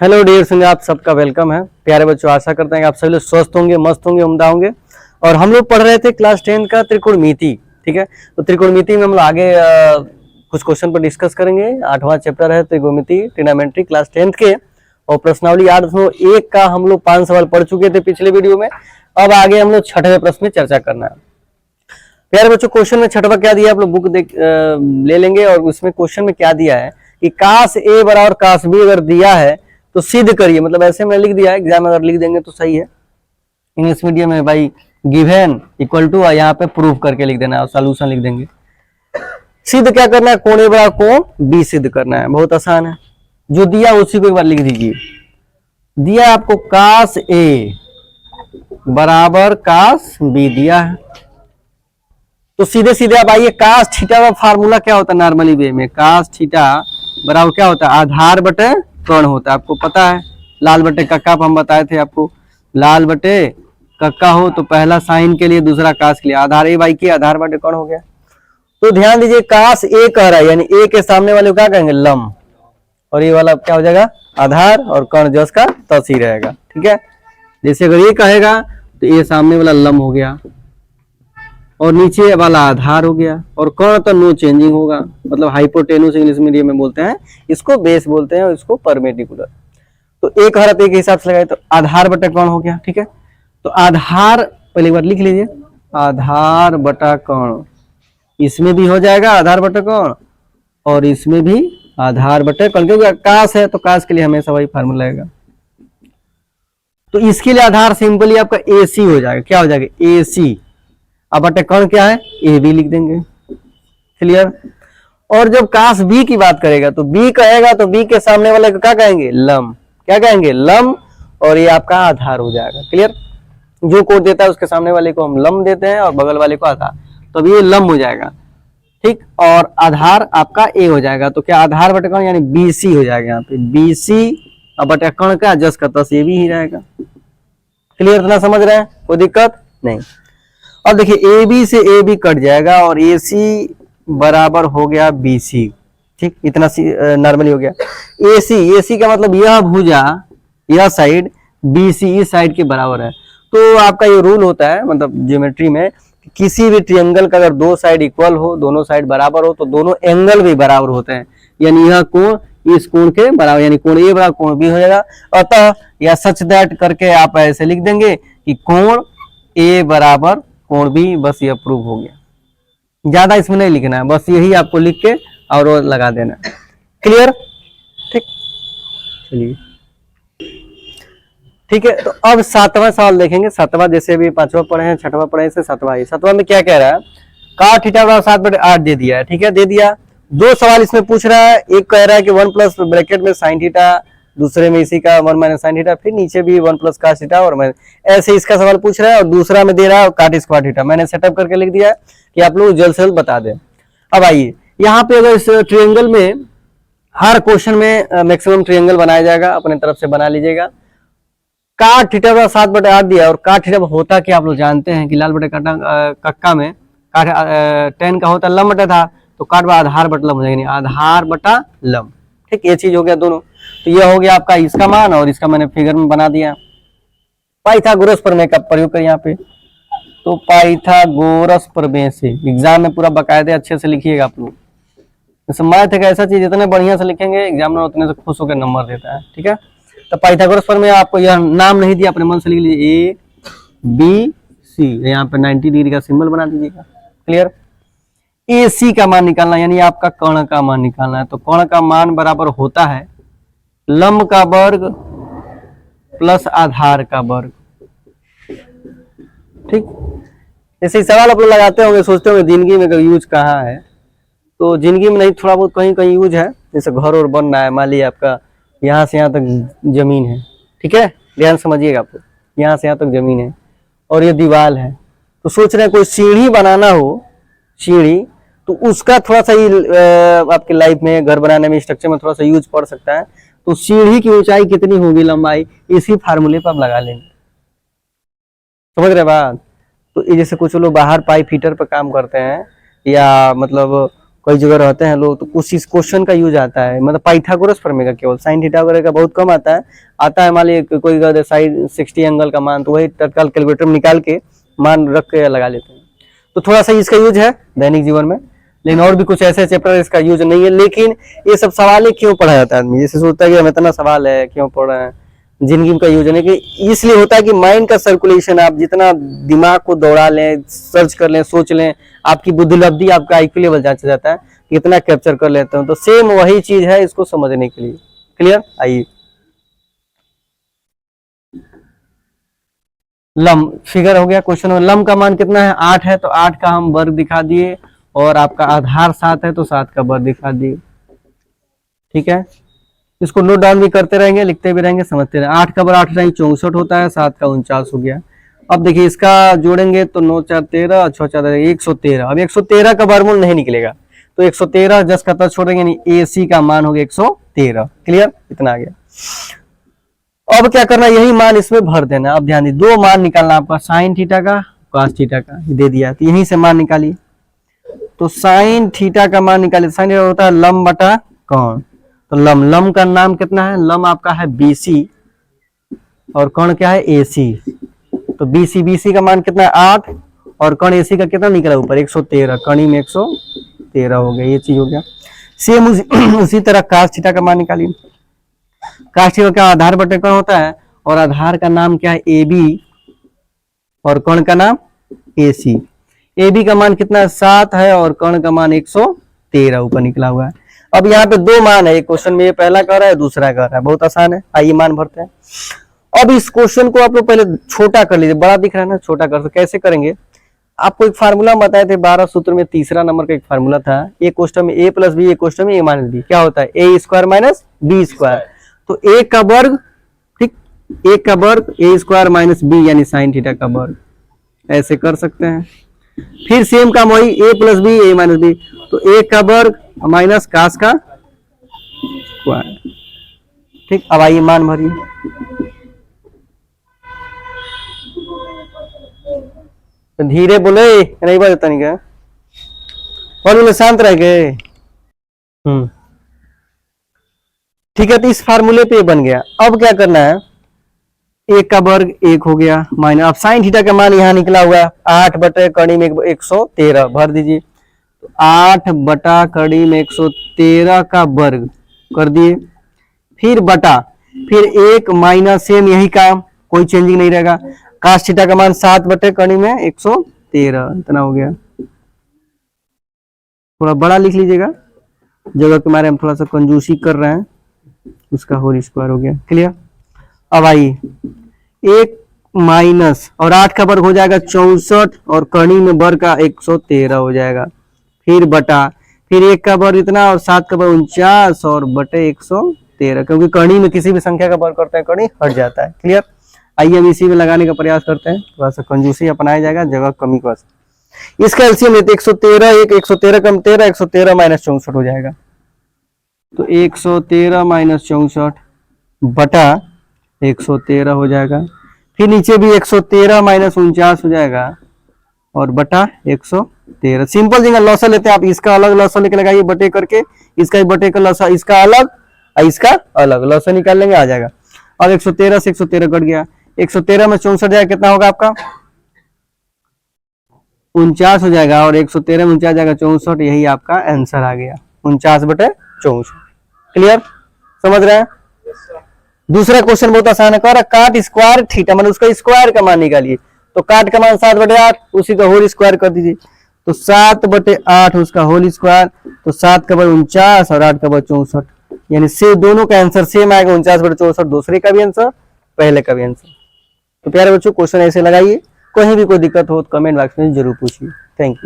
Hello dear संग, आप सबका वेलकम है। प्यारे बच्चों, आशा करते हैं कि आप सभी लोग स्वस्थ होंगे, मस्त होंगे, उम्दा होंगे। और हम लोग पढ़ रहे थे क्लास 10 का त्रिकोणमिति। ठीक है, तो त्रिकोणमिति में हम लोग आगे कुछ क्वेश्चन पर डिस्कस करेंगे। 8वां चैप्टर है त्रिकोणमिति, ट्रिग्नोमेट्री, क्लास 10 के। और प्रश्नावली 8.1 का हम लोग 5 सवाल पढ़ चुके थे पिछले वीडियो में। अब आगे हम लोग 6वें प्रश्न में चर्चा करना है। प्यारे बच्चों, क्वेश्चन में 6वां क्या दिया, आप लोग बुक ले लेंगे। और उसमें क्वेश्चन में क्या दिया है कि काश ए बराबर काश बी अगर दिया है तो सिद्ध करिए। मतलब ऐसे में लिख दिया है, एग्जाम में अगर लिख देंगे तो सही है। इंग्लिश मीडियम में भाई गिवन इक्वल टू यहाँ पे प्रूफ करके लिख देना और सॉल्यूशन लिख देंगे। सिद्ध क्या करना है, कोण ए बराबर कोण बी सिद्ध करना है। बहुत आसान है, जो दिया उसी को एक बार लिख दीजिए। दिया आपको काश ए बराबर काश बी दिया है, तो सीधे सीधे आप आइए। काश थीटा का फार्मूला क्या होता है नॉर्मली वे में? काश थीटा बराबर क्या होता है? आधार बटे कर्ण होता है। आपको पता है, लाल बटे कक्का हम बताए थे आपको। लाल बटे कक्का हो तो पहला साइन के लिए, दूसरा काश के लिए। आधार ए बाई के आधार बटे कर्ण हो गया। तो ध्यान दीजिए, काश ए कह रहा है, यानी ए के सामने वाले को क्या कहेंगे? लंब। और ये वाला क्या हो जाएगा? आधार। और कर्ण जो उसका तस ही रहेगा। ठीक है, जैसे अगर ये कहेगा तो ये सामने वाला लंब हो गया और नीचे वाला आधार हो गया। और कर्ण तो नो चेंजिंग होगा, मतलब हाइपोटेनुस इंग्लिश मीडियम में बोलते हैं इसको, बेस बोलते हैं, और इसको परपेंडिकुलर। तो एक हरत एक हिसाब से लगाए तो आधार बटा कर्ण हो गया। ठीक है, तो आधार पहले एक बार लिख लीजिए, आधार बटा कर्ण। इसमें भी हो जाएगा आधार बटा कर्ण और इसमें भी आधार बटा कर्ण, क्योंकि काश है तो काश के लिए हमेशा वही फार्मूला आएगा। तो इसके लिए आधार सिंपली आपका AC हो जाएगा। क्या हो जाएगा? AC। अब बटे कर्ण क्या है? ए बी लिख देंगे। क्लियर। और जब काश बी की बात करेगा तो बी कहेगा तो बी के सामने वाले को क्या कहेंगे? लंब। क्या कहेंगे? लंब। और ये आपका आधार हो जाएगा। क्लियर। जो कोड देता है उसके सामने वाले को हम लंब देते हैं और बगल वाले को आधार, तो अब ये लंब हो जाएगा। ठीक, और आधार आपका ए हो जाएगा। तो क्या आधार बटे कर्ण यानी BC हो जाएगा। यहाँ पे BC अब बटे कर्ण का जस का तस ये भी ही रहेगा। क्लियर, इतना समझ रहे हैं? कोई दिक्कत नहीं। अब देखिए, AB से AB कट जाएगा और AC बराबर हो गया BC। ठीक, इतना नॉर्मली हो गया। AC का मतलब यह भुजा, यह साइड BC इस साइड के बराबर है। तो आपका ये रूल होता है, मतलब ज्योमेट्री में, किसी भी ट्रायंगल का अगर दो साइड इक्वल हो, दोनों साइड बराबर हो, तो दोनों एंगल भी बराबर होते हैं। यानी यह कोण इस कोण के बराबर, यानी कोण ए बराबर कोण बी हो जाएगा। अतः या सच दैट करके आप ऐसे लिख देंगे कि कोण ए बराबर कोण बी, बस ये अप्रूव हो गया। ज्यादा इसमें नहीं लिखना है, बस यही आपको लिख के और लगा देना है। क्लियर। ठीक, चलिए ठीक है। तो अब 7वां सवाल देखेंगे। 7वां, जैसे अभी 5वां पढ़े हैं, 6वां पढ़े हैं, 7वां। 7वां में क्या कह रहा है? काट थीटा बराबर 7/8 दे दिया है। ठीक है, दे दिया। दो सवाल इसमें पूछ रहा है। एक कह रहा है कि 1 प्लस ब्रैकेट में साइन थीटा, दूसरे में इसी का 1 माइनस साइन थीटा, फिर नीचे भी 1 प्लस कास थीटा, और ऐसे इसका सवाल पूछ रहा है। और दूसरा में दे रहा है काट स्क्वायर थीटा। मैंने सेटअप करके लिख दिया है कि आप लोग जल्द से जल्द बता दें। अब आइए, यहाँ पे अगर इस ट्रायंगल में हर क्वेश्चन में मैक्सिमम ट्रायंगल बनाया जाएगा, अपने तरफ से बना लीजिएगा। काट थीटा बराबर 7/8 दिया, और काट थीटा होता क्या आप लोग जानते हैं कि लाल बटे कक्का में काट 10 का होता लंब बटा था, तो काट बटा आधार बटा लंब हो जाएगा, आधार बटा लंब। ठीक, ये चीज हो गया दोनों। तो ये हो गया आपका इसका मान, और इसका मैंने फिगर में बना दिया। पाइथागोरस प्रमेय का प्रयोग करें यहाँ पे। तो पाइथागोरस प्रमेय से एग्जाम में पूरा बकायदे अच्छे से लिखिएगा आप लोग। जैसे मैथ एक ऐसा चीज, जितने बढ़िया से लिखेंगे एग्जाम में उतने से खुश होकर नंबर देता है। ठीक है, तो पाइथागोरस प्रमेय आपको यह नाम नहीं दिया, अपने मन से लिख लीजिए ABC। यहाँ पे 90 डिग्री का सिंबल बना दीजिएगा। क्लियर। AC का मान निकालना, यानी आपका कर्ण का मान निकालना है। तो कर्ण का मान बराबर होता है लंब का वर्ग प्लस आधार का वर्ग। ठीक, जैसे सवाल आप लोग लगाते होंगे, सोचते होंगे जिंदगी में यूज कहाँ है, तो जिंदगी में नहीं, थोड़ा बहुत कहीं कहीं यूज है। जैसे घर और बन रहा है, मान लीजिए आपका यहाँ से यहाँ तक जमीन है। ठीक है, ध्यान समझिएगा आप लोग, यहाँ से यहाँ तक जमीन है और ये दीवार है। तो सोच रहे हैं कोई सीढ़ी बनाना हो, सीढ़ी, तो उसका थोड़ा सा ही आपके लाइफ में, घर बनाने में, स्ट्रक्चर में थोड़ा सा यूज पड़ सकता है। तो सीढ़ी की ऊंचाई कितनी होगी, लंबाई, इसी फार्मूले पर आप लगा लेंगे। समझ रहे बात? तो जैसे कुछ लोग बाहर पाइप फिटर पर काम करते हैं, या मतलब कोई जगह रहते हैं लोग तो कुछ इस क्वेश्चन का यूज आता है, मतलब पाइथागोरस प्रमेय का केवल, साइन थीटा वगैरह का बहुत कम आता है मान लीजिए कोई साइड 60 एंगल का मान, तो वही तत्काल कैलकुलेटर में निकाल के मान रख के लगा लेते हैं। तो थोड़ा सा इसका यूज है दैनिक जीवन में, लेकिन और भी कुछ ऐसे चैप्टर इसका यूज नहीं है। लेकिन ये सब सवाल क्यों पढ़ा जाता है, आदमी जैसे सोचता है कि हमें इतना सवाल है क्यों पढ़ रहे हैं, जिंदगी का यूज नहीं कि इसलिए होता है कि माइंड का सर्कुलेशन, आप जितना दिमाग को दौड़ा लें, सर्च कर लें, सोच लें, आपकी बुद्धिलब्धि, आपका आईक्यू लेवल जांचा जाता है, कितना कैप्चर कर लेते हैं। तो सेम वही चीज है इसको समझने के लिए। क्लियर? आइए लम फिगर हो गया क्वेश्चन में। लम का मान कितना है? 8 है, तो 8 का हम वर्ग दिखा दिए, और आपका आधार 7 है तो 7 का वर्ग दिखा दिए। ठीक है, इसको नोट डाउन भी करते रहेंगे, लिखते भी रहेंगे, समझते रहेंगे। 8 का वर्ग 8 नहीं 64 होता है, 7 का 49 हो गया। अब देखिए इसका जोड़ेंगे तो 9 4 13, 6 4 113। अब 113 का वर्गमूल नहीं निकलेगा, तो 113 जस का तस छोड़ेंगे, यानी AC का मान हो गया 113। क्लियर? इतना आ गया। अब क्या करना, यही मान इसमें भर देना। अब ध्यान दीजिए, दो मान निकालना आपका, साइन थीटा का, कॉस थीटा का, दे दिया, तो यहीं से मान निकालिए। तो साइन थीटा का मान निकालिए, साइन थीटा होता है लम बटा कौण, तो लम का नाम कितना है? लम आपका है BC और कौण क्या है? AC। तो BC का मान कितना है? 8, और कण AC का कितना निकला ऊपर? 113, कणी में 113 हो गया, ये चीज हो गया। सेम उसी तरह कास थीटा का मान निकालिए। कास थीटा का आधार बटे कण होता है, और आधार का नाम क्या है? AB, और कण का नाम AC। AB का मान कितना है? 7 है, और कण का मान 113 ऊपर निकला हुआ है। अब यहाँ पे दो मान है, एक क्वेश्चन में ये पहला कर रहा है, दूसरा कर रहा है, बहुत आसान है। आइए मान भरते हैं। अब इस क्वेश्चन को आप लोग पहले छोटा कर लीजिए, बड़ा दिख रहा है ना, छोटा कर, कैसे करेंगे? आपको एक फार्मूला बताए थे 12 सूत्र में, तीसरा नंबर का एक फार्मूला था। एक क्वेश्चन में A + B, एक क्वेश्चन में A - B, क्या होता है? A² - B²। तो A का वर्ग, ठीक, A का वर्ग A² - B, यानी साइन थीटा का वर्ग, ऐसे कर सकते हैं। फिर सेम काम वही, A + B, A - B, तो A का वर्ग माइनस कास का स्क्वायर। ठीक, अब आइए मान भरिए। तो धीरे बोले, नहीं बजता नहीं क्या, बोले शांत रह गए। ठीक है, तो इस फार्मूले पे बन गया। अब क्या करना है, 1 का वर्ग 1 हो गया, माइनस, अब साइन थीटा का मान यहाँ निकला हुआ है 8 बटे कड़ी में 113, भर दीजिए। तो 8 बटा कड़ी में 113 का वर्ग कर दिए, फिर बटा, फिर 1 माइनस, सेम यही काम, कोई चेंजिंग नहीं रहेगा। कास थीटा का मान 7 बटे कड़ी में 113, इतना हो गया। थोड़ा बड़ा लिख लीजिएगा, जगह के बारे में थोड़ा सा कंजूसी कर रहे हैं, उसका होल स्क्वायर हो गया। क्लियर? अब आइए, 1 माइनस, और 8 का वर्ग हो जाएगा 64, और कणी में वर्ग का 113 हो जाएगा, फिर बटा, फिर 1 का वर्ग इतना, और 7 का वर्ग 49, और बटे 113, क्योंकि कणी में किसी भी संख्या का वर्ग करते हैं कणी हट जाता है। क्लियर? आइए हम इसी में लगाने का प्रयास करते हैं, थोड़ा सा कंजूसी अपनाया जाएगा जगह कमी का। इसका एलसीएम लेते 113, 113 कम 13, 113 माइनस 64 हो जाएगा। तो 113 माइनस 64 बटा 113 हो जाएगा, फिर नीचे भी 113 माइनस 49 हो जाएगा, और बटा 113। सिंपल जगह लॉसा लेते हैं आप, इसका अलग लॉसा लेके लगाइए बटे करके, इसका भी बटे का लॉसा, इसका अलग और इसका अलग, लॉसा निकाल लेंगे, आ जाएगा। अब 113 से 113 कट गया, 113 में 64 जाएगा, कितना होगा आपका? 49 हो जाएगा, और 113 में 49 जाएगा 64, यही आपका आंसर आ गया, 49 बटे 64। क्लियर? समझ रहे हैं? दूसरा क्वेश्चन बहुत आसान है, कह रहा काट स्क्वायर थीटा, मतलब उसका स्क्वायर का मान निकालिए। तो काट का मान 7 बटे 8, उसी का होल स्क्वायर कर दीजिए। तो 7 बटे 8 उसका होल स्क्वायर, तो 7 का वर्ग 49 और 8 का वर्ग 64, यानी से दोनों का आंसर सेम आएगा, 49 बटे 64, दूसरे का भी आंसर, पहले का भी आंसर। तो प्यारे बच्चों, क्वेश्चन ऐसे लगाइए, कहीं भी कोई दिक्कत हो तो कमेंट बॉक्स में जरूर पूछिए। Thank you.